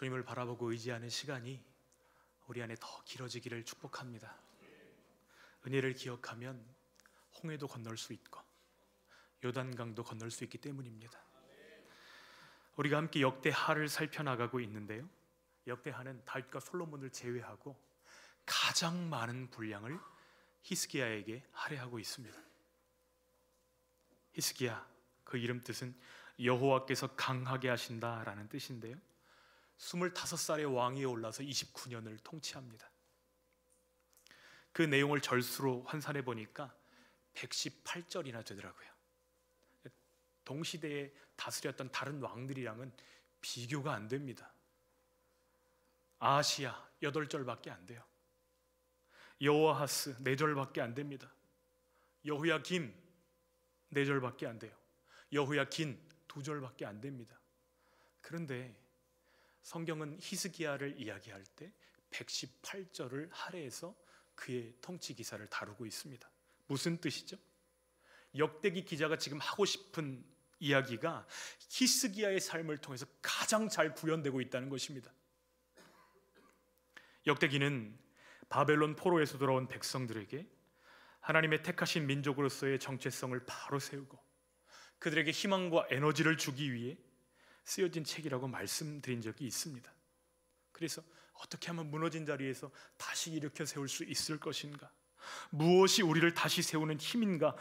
주님을 바라보고 의지하는 시간이 우리 안에 더 길어지기를 축복합니다. 은혜를 기억하면 홍해도 건널 수 있고 요단강도 건널 수 있기 때문입니다. 우리가 함께 역대하를 살펴나가고 있는데요, 역대하는 다윗과 솔로몬을 제외하고 가장 많은 분량을 히스기야에게 할애하고 있습니다. 히스기야, 그 이름 뜻은 여호와께서 강하게 하신다라는 뜻인데요, 25살의 왕위에 올라서 29년을 통치합니다. 그 내용을 절수로 환산해 보니까 118절이나 되더라고요. 동시대에 다스렸던 다른 왕들이랑은 비교가 안 됩니다. 아하시야 8절밖에 안 돼요. 여호아하스 4절밖에 안 됩니다. 여호야김 4절밖에 안 돼요. 여호야긴 2절밖에 안 됩니다. 그런데 성경은 히스기야를 이야기할 때 118절을 할애해서 그의 통치 기사를 다루고 있습니다. 무슨 뜻이죠? 역대기 기자가 지금 하고 싶은 이야기가 히스기야의 삶을 통해서 가장 잘 구현되고 있다는 것입니다. 역대기는 바벨론 포로에서 돌아온 백성들에게 하나님의 택하신 민족으로서의 정체성을 바로 세우고 그들에게 희망과 에너지를 주기 위해 쓰여진 책이라고 말씀드린 적이 있습니다. 그래서 어떻게 하면 무너진 자리에서 다시 일으켜 세울 수 있을 것인가, 무엇이 우리를 다시 세우는 힘인가,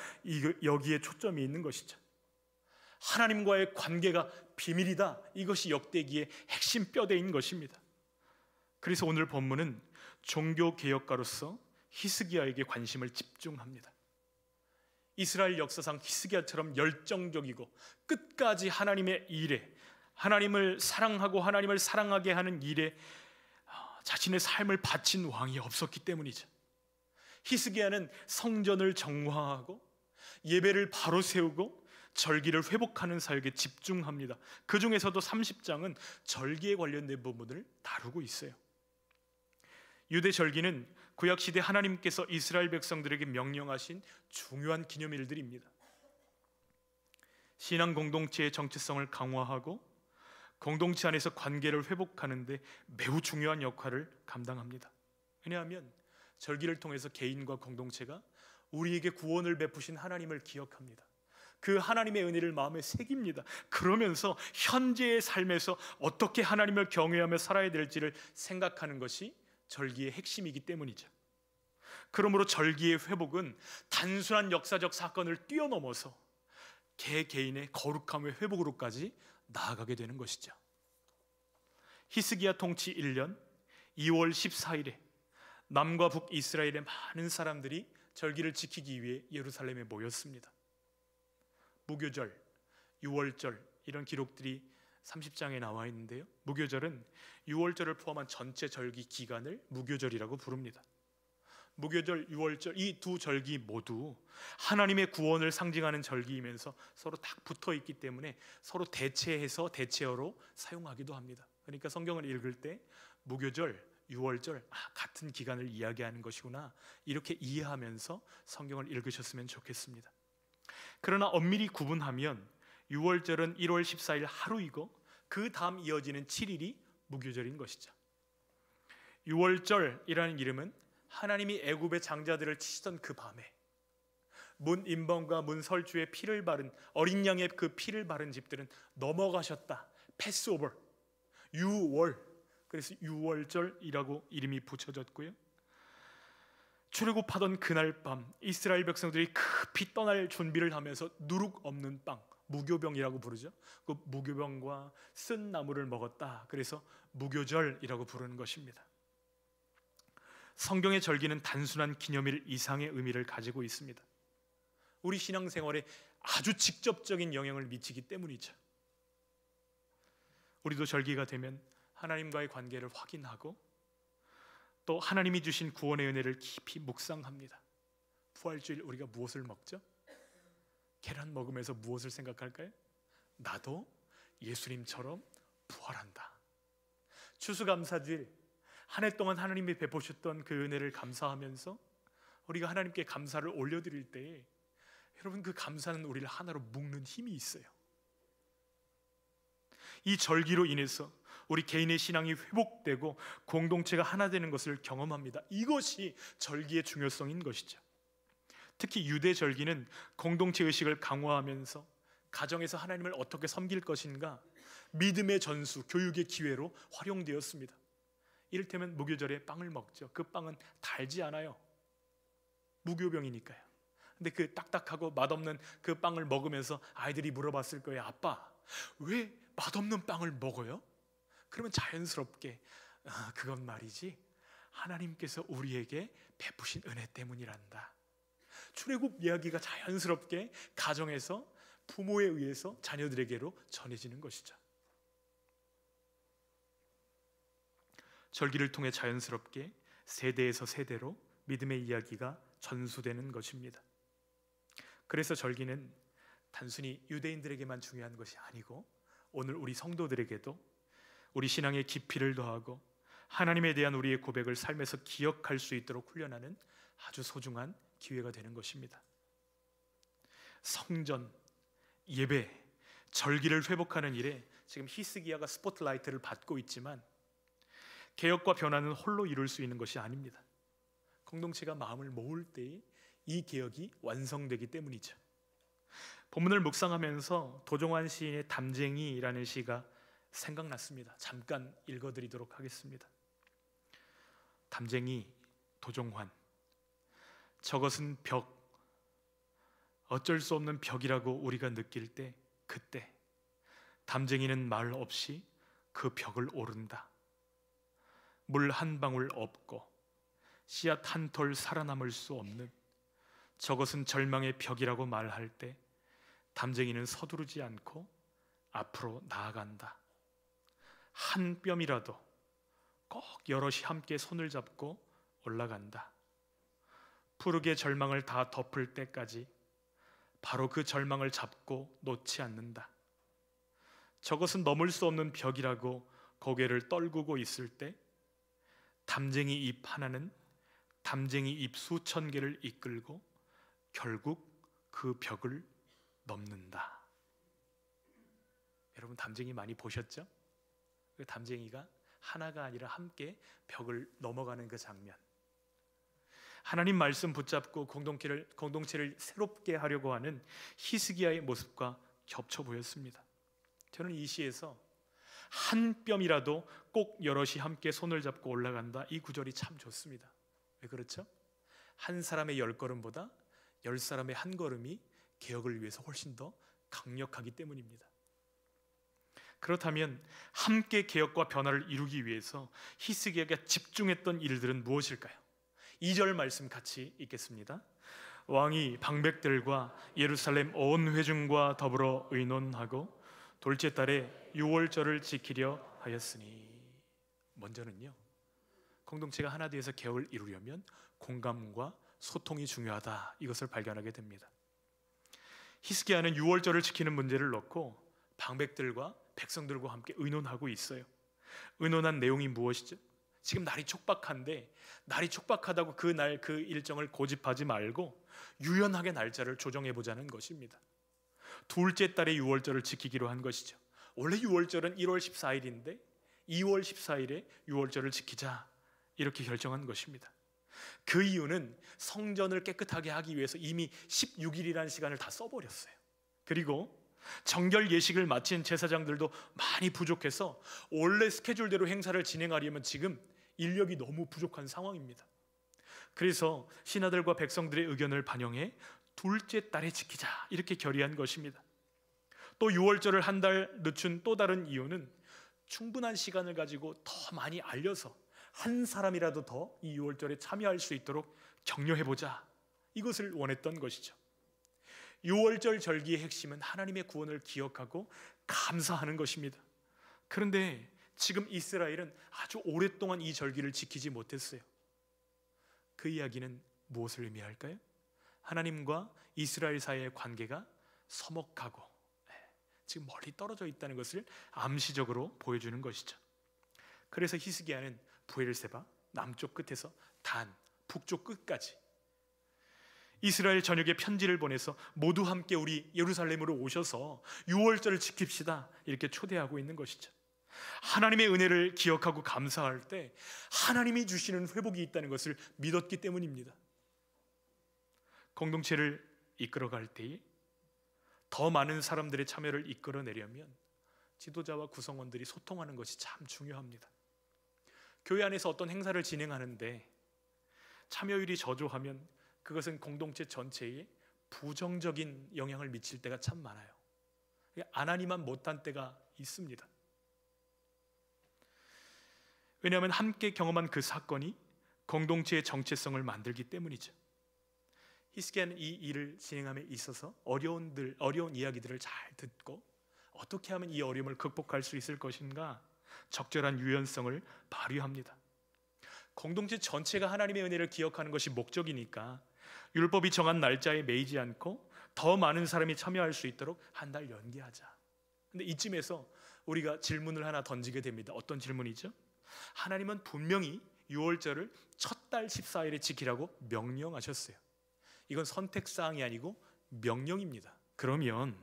여기에 초점이 있는 것이죠. 하나님과의 관계가 비밀이다, 이것이 역대기의 핵심 뼈대인 것입니다. 그래서 오늘 본문은 종교개혁가로서 히스기야에게 관심을 집중합니다. 이스라엘 역사상 히스기야처럼 열정적이고 끝까지 하나님의 일에, 하나님을 사랑하고 하나님을 사랑하게 하는 일에 자신의 삶을 바친 왕이 없었기 때문이죠. 히스기야는 성전을 정화하고 예배를 바로 세우고 절기를 회복하는 사역에 집중합니다. 그 중에서도 30장은 절기에 관련된 부분을 다루고 있어요. 유대 절기는 구약시대 하나님께서 이스라엘 백성들에게 명령하신 중요한 기념일들입니다. 신앙 공동체의 정체성을 강화하고 공동체 안에서 관계를 회복하는 데 매우 중요한 역할을 감당합니다. 왜냐하면 절기를 통해서 개인과 공동체가 우리에게 구원을 베푸신 하나님을 기억합니다. 그 하나님의 은혜를 마음에 새깁니다. 그러면서 현재의 삶에서 어떻게 하나님을 경외하며 살아야 될지를 생각하는 것이 절기의 핵심이기 때문이죠. 그러므로 절기의 회복은 단순한 역사적 사건을 뛰어넘어서 개개인의 거룩함의 회복으로까지 나아가게 되는 것이죠. 히스기야 통치 1년 2월 14일에 남과 북 이스라엘의 많은 사람들이 절기를 지키기 위해 예루살렘에 모였습니다. 무교절, 유월절 이런 기록들이 30장에 나와 있는데요, 무교절은 유월절을 포함한 전체 절기 기간을 무교절이라고 부릅니다. 무교절, 유월절 이 두 절기 모두 하나님의 구원을 상징하는 절기이면서 서로 딱 붙어 있기 때문에 서로 대체해서 대체어로 사용하기도 합니다. 그러니까 성경을 읽을 때 무교절, 유월절 같은 기간을 이야기하는 것이구나, 이렇게 이해하면서 성경을 읽으셨으면 좋겠습니다. 그러나 엄밀히 구분하면 유월절은 1월 14일 하루이고 그 다음 이어지는 7일이 무교절인 것이죠. 유월절이라는 이름은 하나님이 애굽의 장자들을 치시던 그 밤에 문인번과 문설주의 피를 바른 어린 양의 그 피를 바른 집들은 넘어가셨다. 패스오버, 유월, 그래서 유월절이라고 이름이 붙여졌고요. 출애굽하던 그날 밤 이스라엘 백성들이 급히 떠날 준비를 하면서 누룩 없는 빵, 무교병이라고 부르죠. 그 무교병과 쓴 나물을 먹었다. 그래서 무교절이라고 부르는 것입니다. 성경의 절기는 단순한 기념일 이상의 의미를 가지고 있습니다. 우리 신앙생활에 아주 직접적인 영향을 미치기 때문이죠. 우리도 절기가 되면 하나님과의 관계를 확인하고 또 하나님이 주신 구원의 은혜를 깊이 묵상합니다. 부활주일 우리가 무엇을 먹죠? 계란 먹으면서 무엇을 생각할까요? 나도 예수님처럼 부활한다. 추수감사주일 한 해 동안 하나님이 베푸셨던 그 은혜를 감사하면서 우리가 하나님께 감사를 올려드릴 때에 여러분 그 감사는 우리를 하나로 묶는 힘이 있어요. 이 절기로 인해서 우리 개인의 신앙이 회복되고 공동체가 하나 되는 것을 경험합니다. 이것이 절기의 중요성인 것이죠. 특히 유대 절기는 공동체 의식을 강화하면서 가정에서 하나님을 어떻게 섬길 것인가 믿음의 전수, 교육의 기회로 활용되었습니다. 이를테면 무교절에 빵을 먹죠. 그 빵은 달지 않아요. 무교병이니까요. 근데 그 딱딱하고 맛없는 그 빵을 먹으면서 아이들이 물어봤을 거예요. 아빠, 왜 맛없는 빵을 먹어요? 그러면 자연스럽게 그건 말이지 하나님께서 우리에게 베푸신 은혜 때문이란다. 출애굽 이야기가 자연스럽게 가정에서 부모에 의해서 자녀들에게로 전해지는 것이죠. 절기를 통해 자연스럽게 세대에서 세대로 믿음의 이야기가 전수되는 것입니다. 그래서 절기는 단순히 유대인들에게만 중요한 것이 아니고 오늘 우리 성도들에게도 우리 신앙의 깊이를 더하고 하나님에 대한 우리의 고백을 삶에서 기억할 수 있도록 훈련하는 아주 소중한 기회가 되는 것입니다. 성전, 예배, 절기를 회복하는 일에 지금 히스기야가 스포트라이트를 받고 있지만 개혁과 변화는 홀로 이룰 수 있는 것이 아닙니다. 공동체가 마음을 모을 때에 이 개혁이 완성되기 때문이죠. 본문을 묵상하면서 도종환 시인의 담쟁이라는 시가 생각났습니다. 잠깐 읽어드리도록 하겠습니다. 담쟁이, 도종환. 저것은 벽, 어쩔 수 없는 벽이라고 우리가 느낄 때 그때 담쟁이는 말 없이 그 벽을 오른다. 물 한 방울 없고 씨앗 한 톨 살아남을 수 없는 저것은 절망의 벽이라고 말할 때 담쟁이는 서두르지 않고 앞으로 나아간다. 한 뼘이라도 꼭 여럿이 함께 손을 잡고 올라간다. 푸르게 절망을 다 덮을 때까지 바로 그 절망을 잡고 놓지 않는다. 저것은 넘을 수 없는 벽이라고 고개를 떨구고 있을 때 담쟁이 잎 하나는 담쟁이 잎 수천 개를 이끌고 결국 그 벽을 넘는다. 여러분 담쟁이 많이 보셨죠? 그 담쟁이가 하나가 아니라 함께 벽을 넘어가는 그 장면. 하나님 말씀 붙잡고 공동체를 새롭게 하려고 하는 히스기야의 모습과 겹쳐 보였습니다. 저는 이 시에서 한 뼘이라도 꼭 여럿이 함께 손을 잡고 올라간다, 이 구절이 참 좋습니다. 왜 그렇죠? 한 사람의 10걸음보다 10사람의 한 걸음이 개혁을 위해서 훨씬 더 강력하기 때문입니다. 그렇다면 함께 개혁과 변화를 이루기 위해서 히스기야가 집중했던 일들은 무엇일까요? 2절 말씀 같이 읽겠습니다. 왕이 방백들과 예루살렘 온 회중과 더불어 의논하고 둘째 달에 유월절을 지키려 하였으니. 먼저는요, 공동체가 하나 되어서 개혁을 이루려면 공감과 소통이 중요하다, 이것을 발견하게 됩니다. 히스기야는 유월절을 지키는 문제를 놓고 방백들과 백성들과 함께 의논하고 있어요. 의논한 내용이 무엇이죠? 지금 날이 촉박한데 날이 촉박하다고 그 날 그 일정을 고집하지 말고 유연하게 날짜를 조정해 보자는 것입니다. 둘째 달에 유월절을 지키기로 한 것이죠. 원래 유월절은 1월 14일인데 2월 14일에 유월절을 지키자, 이렇게 결정한 것입니다. 그 이유는 성전을 깨끗하게 하기 위해서 이미 16일이라는 시간을 다 써버렸어요. 그리고 정결 예식을 마친 제사장들도 많이 부족해서 원래 스케줄대로 행사를 진행하려면 지금 인력이 너무 부족한 상황입니다. 그래서 신하들과 백성들의 의견을 반영해 둘째 달에 지키자, 이렇게 결의한 것입니다. 또 유월절을 한 달 늦춘 또 다른 이유는 충분한 시간을 가지고 더 많이 알려서 한 사람이라도 더 이 유월절에 참여할 수 있도록 격려해보자, 이것을 원했던 것이죠. 유월절 절기의 핵심은 하나님의 구원을 기억하고 감사하는 것입니다. 그런데 지금 이스라엘은 아주 오랫동안 이 절기를 지키지 못했어요. 그 이야기는 무엇을 의미할까요? 하나님과 이스라엘 사이의 관계가 서먹하고 지금 멀리 떨어져 있다는 것을 암시적으로 보여주는 것이죠. 그래서 히스기야는 브엘세바 남쪽 끝에서 단 북쪽 끝까지 이스라엘 전역에 편지를 보내서 모두 함께 우리 예루살렘으로 오셔서 유월절을 지킵시다 이렇게 초대하고 있는 것이죠. 하나님의 은혜를 기억하고 감사할 때 하나님이 주시는 회복이 있다는 것을 믿었기 때문입니다. 공동체를 이끌어갈 때에 더 많은 사람들의 참여를 이끌어내려면 지도자와 구성원들이 소통하는 것이 참 중요합니다. 교회 안에서 어떤 행사를 진행하는데 참여율이 저조하면 그것은 공동체 전체에 부정적인 영향을 미칠 때가 참 많아요. 안 하니만 못한 때가 있습니다. 왜냐하면 함께 경험한 그 사건이 공동체의 정체성을 만들기 때문이죠. 히스기야는 이 일을 진행함에 있어서 어려운 이야기들을 잘 듣고 어떻게 하면 이 어려움을 극복할 수 있을 것인가 적절한 유연성을 발휘합니다. 공동체 전체가 하나님의 은혜를 기억하는 것이 목적이니까 율법이 정한 날짜에 매이지 않고 더 많은 사람이 참여할 수 있도록 한 달 연기하자. 근데 이쯤에서 우리가 질문을 하나 던지게 됩니다. 어떤 질문이죠? 하나님은 분명히 유월절을 첫 달 14일에 지키라고 명령하셨어요. 이건 선택사항이 아니고 명령입니다. 그러면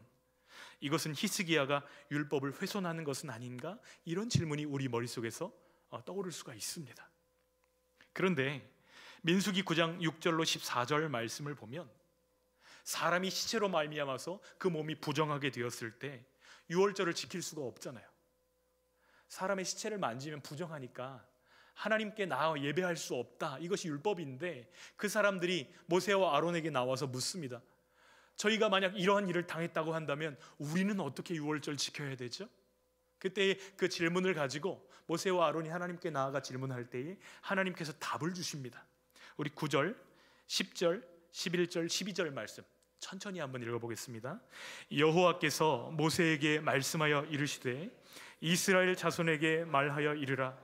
이것은 히스기야가 율법을 훼손하는 것은 아닌가? 이런 질문이 우리 머릿속에서 떠오를 수가 있습니다. 그런데 민수기 9장 6절로 14절 말씀을 보면 사람이 시체로 말미암아서 그 몸이 부정하게 되었을 때 유월절을 지킬 수가 없잖아요. 사람의 시체를 만지면 부정하니까 하나님께 나아 예배할 수 없다. 이것이 율법인데 그 사람들이 모세와 아론에게 나와서 묻습니다. 저희가 만약 이러한 일을 당했다고 한다면 우리는 어떻게 유월절 지켜야 되죠? 그때 그 질문을 가지고 모세와 아론이 하나님께 나아가 질문할 때에 하나님께서 답을 주십니다. 우리 9절, 10절, 11절, 12절 말씀 천천히 한번 읽어보겠습니다. 여호와께서 모세에게 말씀하여 이르시되 이스라엘 자손에게 말하여 이르라.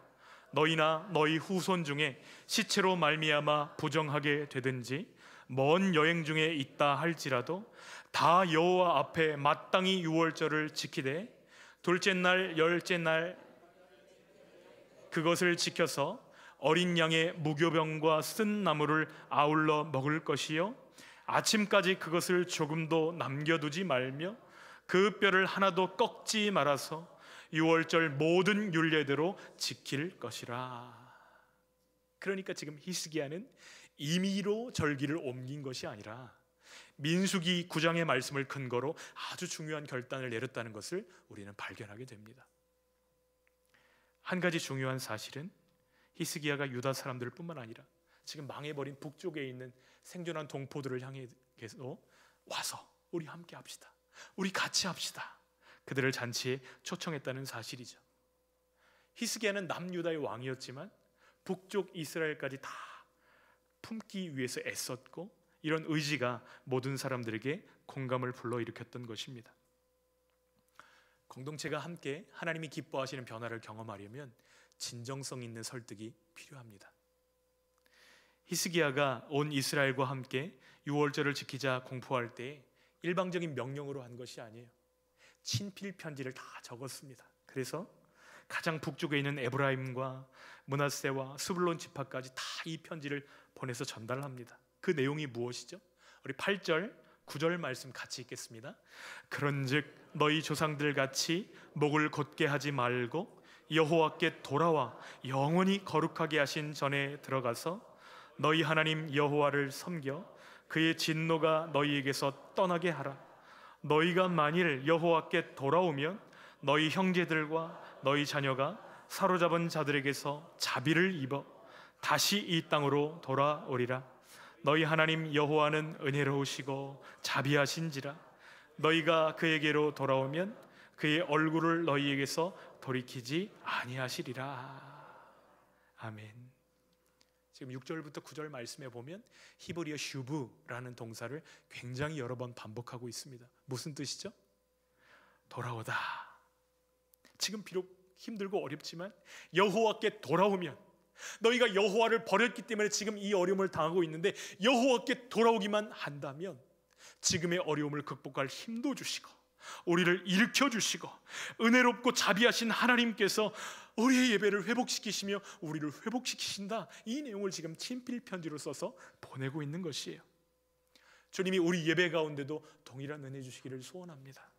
너희나 너희 후손 중에 시체로 말미암아 부정하게 되든지 먼 여행 중에 있다 할지라도 다 여호와 앞에 마땅히 유월절을 지키되 둘째 날 열째 날 그것을 지켜서 어린 양의 무교병과 쓴 나물을 아울러 먹을 것이요 아침까지 그것을 조금도 남겨두지 말며 그 뼈를 하나도 꺾지 말아서 유월절 모든 율례대로 지킬 것이라. 그러니까 지금 히스기야는 임의로 절기를 옮긴 것이 아니라 민수기 9장의 말씀을 근거로 아주 중요한 결단을 내렸다는 것을 우리는 발견하게 됩니다. 한 가지 중요한 사실은 히스기야가 유다 사람들 뿐만 아니라 지금 망해버린 북쪽에 있는 생존한 동포들을 향해서 와서 우리 함께 합시다, 우리 같이 합시다, 그들을 잔치에 초청했다는 사실이죠. 히스기야는 남유다의 왕이었지만 북쪽 이스라엘까지 다 품기 위해서 애썼고 이런 의지가 모든 사람들에게 공감을 불러일으켰던 것입니다. 공동체가 함께 하나님이 기뻐하시는 변화를 경험하려면 진정성 있는 설득이 필요합니다. 히스기야가 온 이스라엘과 함께 유월절을 지키자 공포할 때 일방적인 명령으로 한 것이 아니에요. 친필 편지를 다 적었습니다. 그래서 가장 북쪽에 있는 에브라임과 므낫세와 스불론 지파까지 다 이 편지를 보내서 전달합니다. 그 내용이 무엇이죠? 우리 8절, 9절 말씀 같이 읽겠습니다. 그런즉 너희 조상들 같이 목을 곧게 하지 말고 여호와께 돌아와 영원히 거룩하게 하신 전에 들어가서 너희 하나님 여호와를 섬겨 그의 진노가 너희에게서 떠나게 하라. 너희가 만일 여호와께 돌아오면 너희 형제들과 너희 자녀가 사로잡은 자들에게서 자비를 입어 다시 이 땅으로 돌아오리라. 너희 하나님 여호와는 은혜로우시고 자비하신지라. 너희가 그에게로 돌아오면 그의 얼굴을 너희에게서 돌이키지 아니하시리라. 아멘. 지금 6절부터 9절 말씀에 보면 히브리어 슈브라는 동사를 굉장히 여러 번 반복하고 있습니다. 무슨 뜻이죠? 돌아오다. 지금 비록 힘들고 어렵지만 여호와께 돌아오면, 너희가 여호와를 버렸기 때문에 지금 이 어려움을 당하고 있는데 여호와께 돌아오기만 한다면 지금의 어려움을 극복할 힘도 주시고 우리를 일으켜 주시고 은혜롭고 자비하신 하나님께서 우리의 예배를 회복시키시며 우리를 회복시키신다. 이 내용을 지금 친필 편지로 써서 보내고 있는 것이에요. 주님이 우리 예배 가운데도 동일한 은혜 주시기를 소원합니다.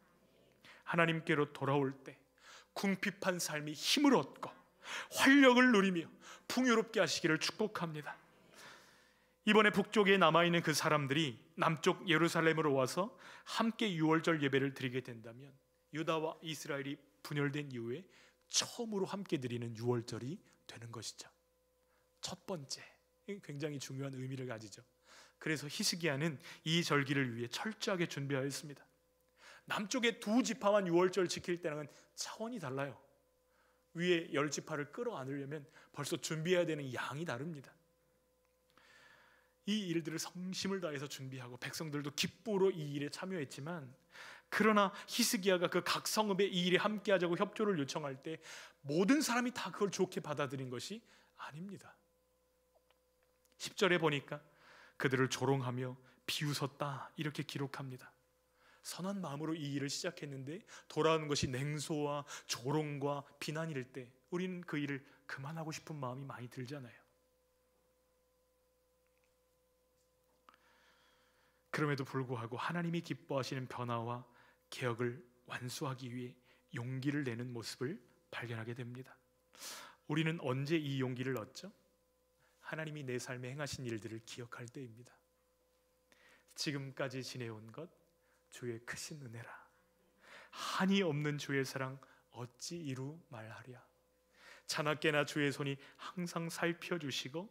하나님께로 돌아올 때 궁핍한 삶이 힘을 얻고 활력을 누리며 풍요롭게 하시기를 축복합니다. 이번에 북쪽에 남아있는 그 사람들이 남쪽 예루살렘으로 와서 함께 유월절 예배를 드리게 된다면 유다와 이스라엘이 분열된 이후에 처음으로 함께 드리는 유월절이 되는 것이죠. 첫 번째, 굉장히 중요한 의미를 가지죠. 그래서 히스기야는 이 절기를 위해 철저하게 준비하였습니다. 남쪽의 두 지파만 유월절 지킬 때랑은 차원이 달라요. 위에 10지파를 끌어안으려면 벌써 준비해야 되는 양이 다릅니다. 이 일들을 성심을 다해서 준비하고 백성들도 기쁨으로 이 일에 참여했지만, 그러나 히스기야가 그 각 성읍에 이 일에 함께하자고 협조를 요청할 때 모든 사람이 다 그걸 좋게 받아들인 것이 아닙니다. 10절에 보니까 그들을 조롱하며 비웃었다 이렇게 기록합니다. 선한 마음으로 이 일을 시작했는데 돌아오는 것이 냉소와 조롱과 비난일 때 우리는 그 일을 그만하고 싶은 마음이 많이 들잖아요. 그럼에도 불구하고 하나님이 기뻐하시는 변화와 개혁을 완수하기 위해 용기를 내는 모습을 발견하게 됩니다. 우리는 언제 이 용기를 얻죠? 하나님이 내 삶에 행하신 일들을 기억할 때입니다. 지금까지 지내온 것 주의 크신 은혜라. 한이 없는 주의 사랑 어찌 이루 말하랴. 자나깨나 주의 손이 항상 살펴주시고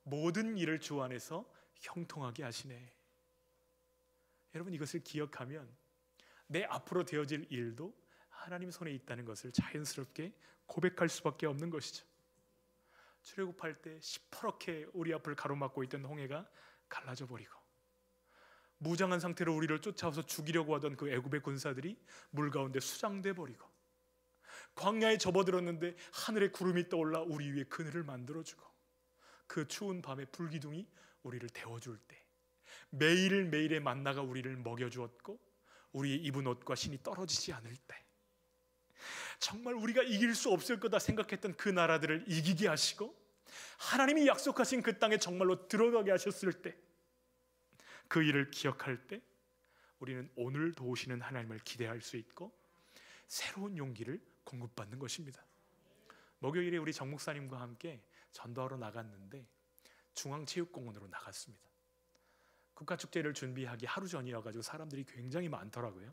모든 일을 주 안에서 형통하게 하시네. 여러분, 이것을 기억하면 내 앞으로 되어질 일도 하나님 손에 있다는 것을 자연스럽게 고백할 수밖에 없는 것이죠. 출애굽할 때 시퍼렇게 우리 앞을 가로막고 있던 홍해가 갈라져 버리고, 무장한 상태로 우리를 쫓아와서 죽이려고 하던 그 애굽의 군사들이 물 가운데 수장돼 버리고, 광야에 접어들었는데 하늘에 구름이 떠올라 우리 위에 그늘을 만들어주고, 그 추운 밤에 불기둥이 우리를 데워줄 때, 매일매일의 만나가 우리를 먹여주었고 우리의 입은 옷과 신이 떨어지지 않을 때, 정말 우리가 이길 수 없을 거다 생각했던 그 나라들을 이기게 하시고 하나님이 약속하신 그 땅에 정말로 들어가게 하셨을 때, 그 일을 기억할 때 우리는 오늘 도우시는 하나님을 기대할 수 있고 새로운 용기를 공급받는 것입니다. 목요일에 우리 정 목사님과 함께 전도하러 나갔는데 중앙체육공원으로 나갔습니다. 국가축제를 준비하기 하루 전이어가지고 사람들이 굉장히 많더라고요.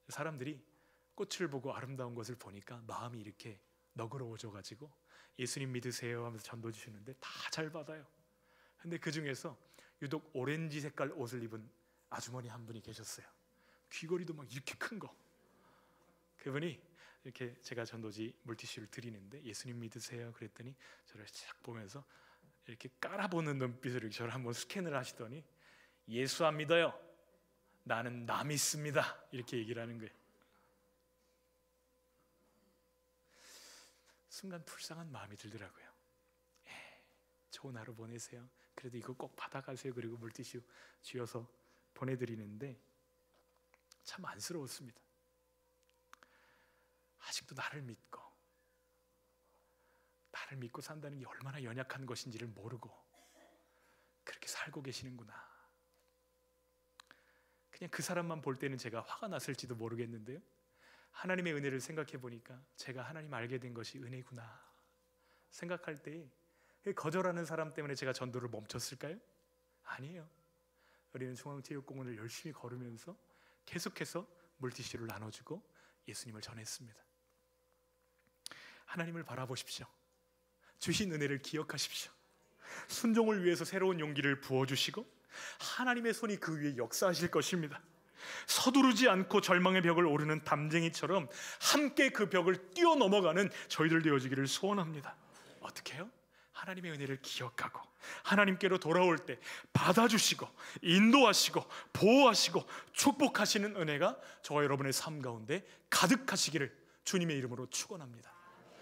사람들이 꽃을 보고 아름다운 것을 보니까 마음이 이렇게 너그러워져가지고 예수님 믿으세요 하면서 전도 주시는데 다 잘 받아요. 근데 그 중에서 유독 오렌지 색깔 옷을 입은 아주머니 한 분이 계셨어요. 귀걸이도 막 이렇게 큰 거. 그분이 이렇게 제가 전도지 물티슈를 드리는데 예수님 믿으세요 그랬더니 저를 쫙 보면서 이렇게 깔아보는 눈빛으로 저를 한번 스캔을 하시더니 예수 안 믿어요, 나는 나 믿습니다, 이렇게 얘기를 하는 거예요. 순간 불쌍한 마음이 들더라고요. 좋은 하루 보내세요, 그래도 이거 꼭 받아가세요, 그리고 물티슈 쥐어서 보내드리는데 참 안쓰러웠습니다. 아직도 나를 믿고 산다는 게 얼마나 연약한 것인지를 모르고 그렇게 살고 계시는구나. 그냥 그 사람만 볼 때는 제가 화가 났을지도 모르겠는데요, 하나님의 은혜를 생각해 보니까 제가 하나님 알게 된 것이 은혜구나 생각할 때 거절하는 사람 때문에 제가 전도를 멈췄을까요? 아니에요. 우리는 중앙체육공원을 열심히 걸으면서 계속해서 물티슈를 나눠주고 예수님을 전했습니다. 하나님을 바라보십시오. 주신 은혜를 기억하십시오. 순종을 위해서 새로운 용기를 부어주시고 하나님의 손이 그 위에 역사하실 것입니다. 서두르지 않고 절망의 벽을 오르는 담쟁이처럼 함께 그 벽을 뛰어넘어가는 저희들 되어지기를 소원합니다. 어떻게 해요? 하나님의 은혜를 기억하고 하나님께로 돌아올 때 받아주시고 인도하시고 보호하시고 축복하시는 은혜가 저와 여러분의 삶 가운데 가득하시기를 주님의 이름으로 축원합니다.